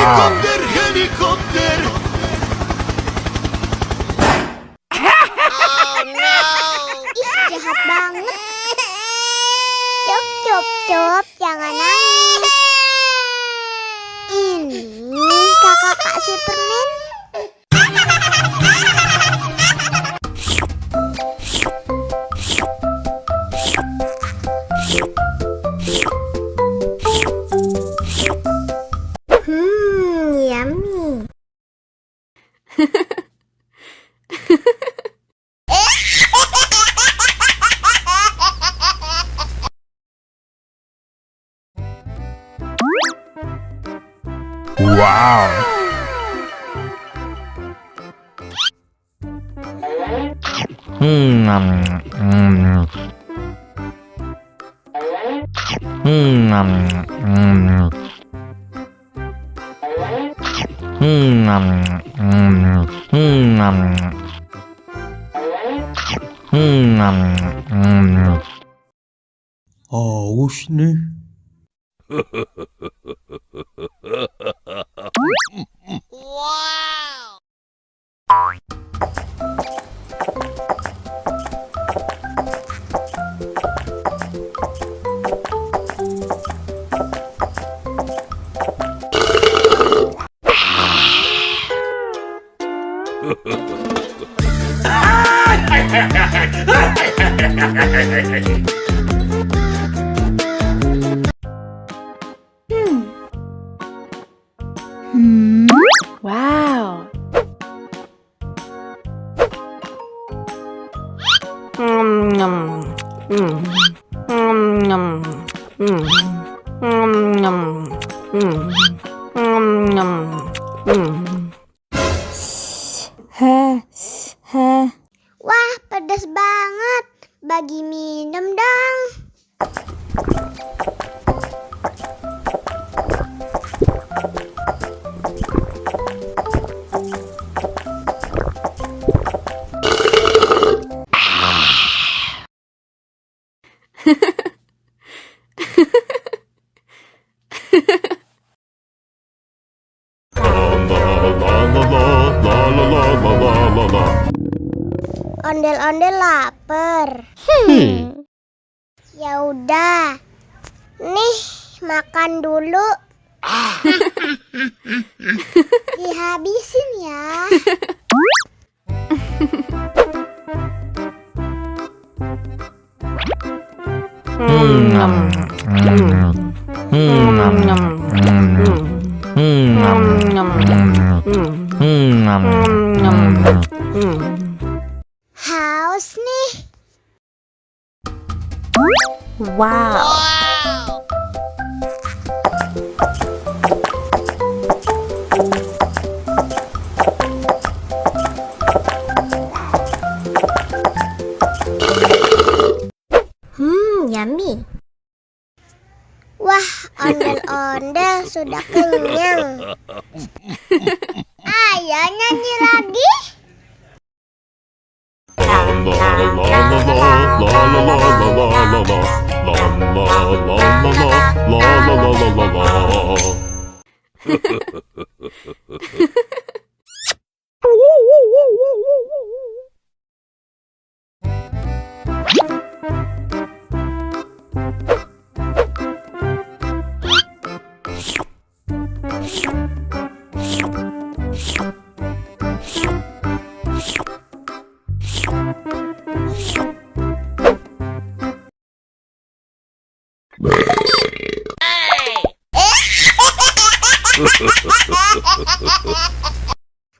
Helikopter, helikopter. Ih, jahat banget. Cop, jangan nangis. Ini kakak kasih permen. Yummy. Wow. Haus nih. Wow. Wah, pedas banget. Bagi minum dong. Ondel-ondel lapar. Ya udah. Nih, makan dulu. Dihabisin ya. Haus nih. Wow. Yummy. Wah, ondel-ondel sudah kenyang. Ayo nyanyi lagi.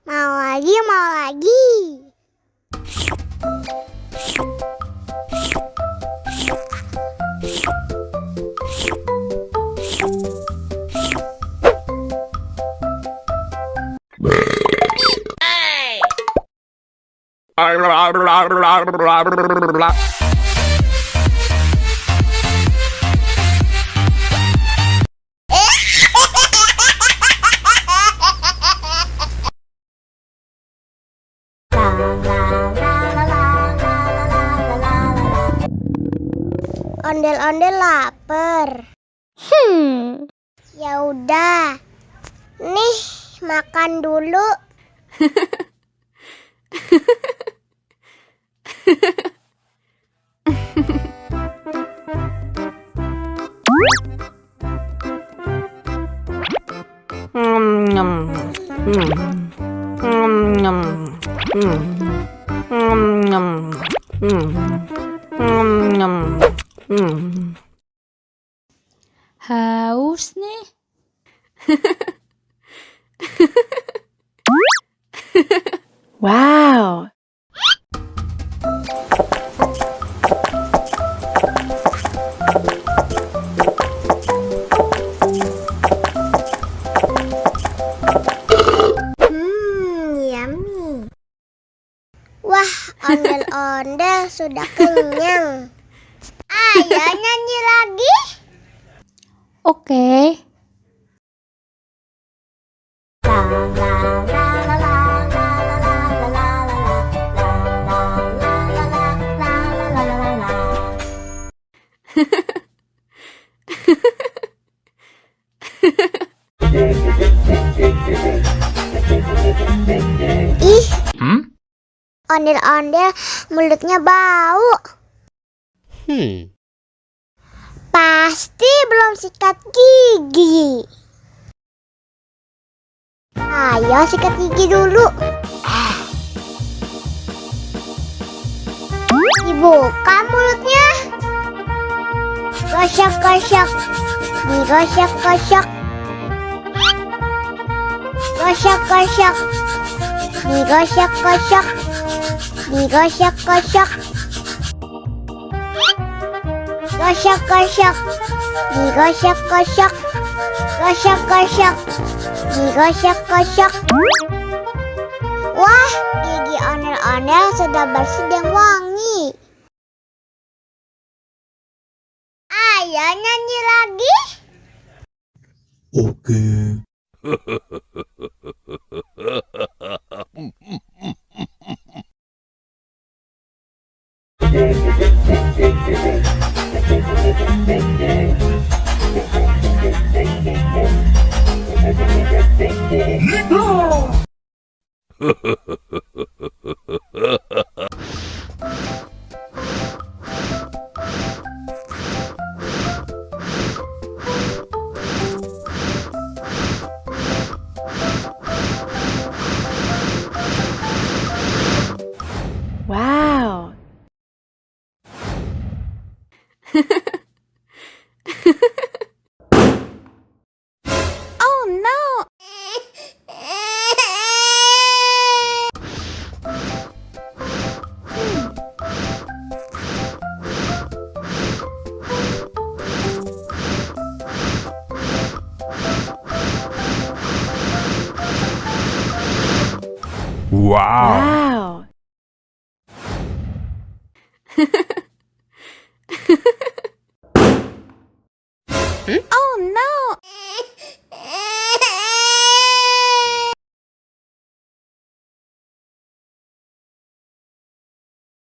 Mau lagi. Ondel-ondel lapar. Ya udah. Nih, makan dulu. Haus nih. Wow. Yummy. Wah, ondel-ondel sudah kenyang. Ayo nyanyi lagi. Oke. Ih, ondel-ondel mulutnya bau. Pasti belum sikat gigi. Ayo sikat gigi dulu. Dibuka mulutnya. Gosok-gosok. Digosok-gosok. Gosok-gosok. Digosok-gosok. Digosok-gosok. Gosok-gosok. Digosok-gosok. Gosok-gosok. Digosok-gosok. Wah, gigi ondel-ondel sudah bersih dan wangi. Ayo nyanyi lagi. Oke. Wow. Oh no. Wow. Wow.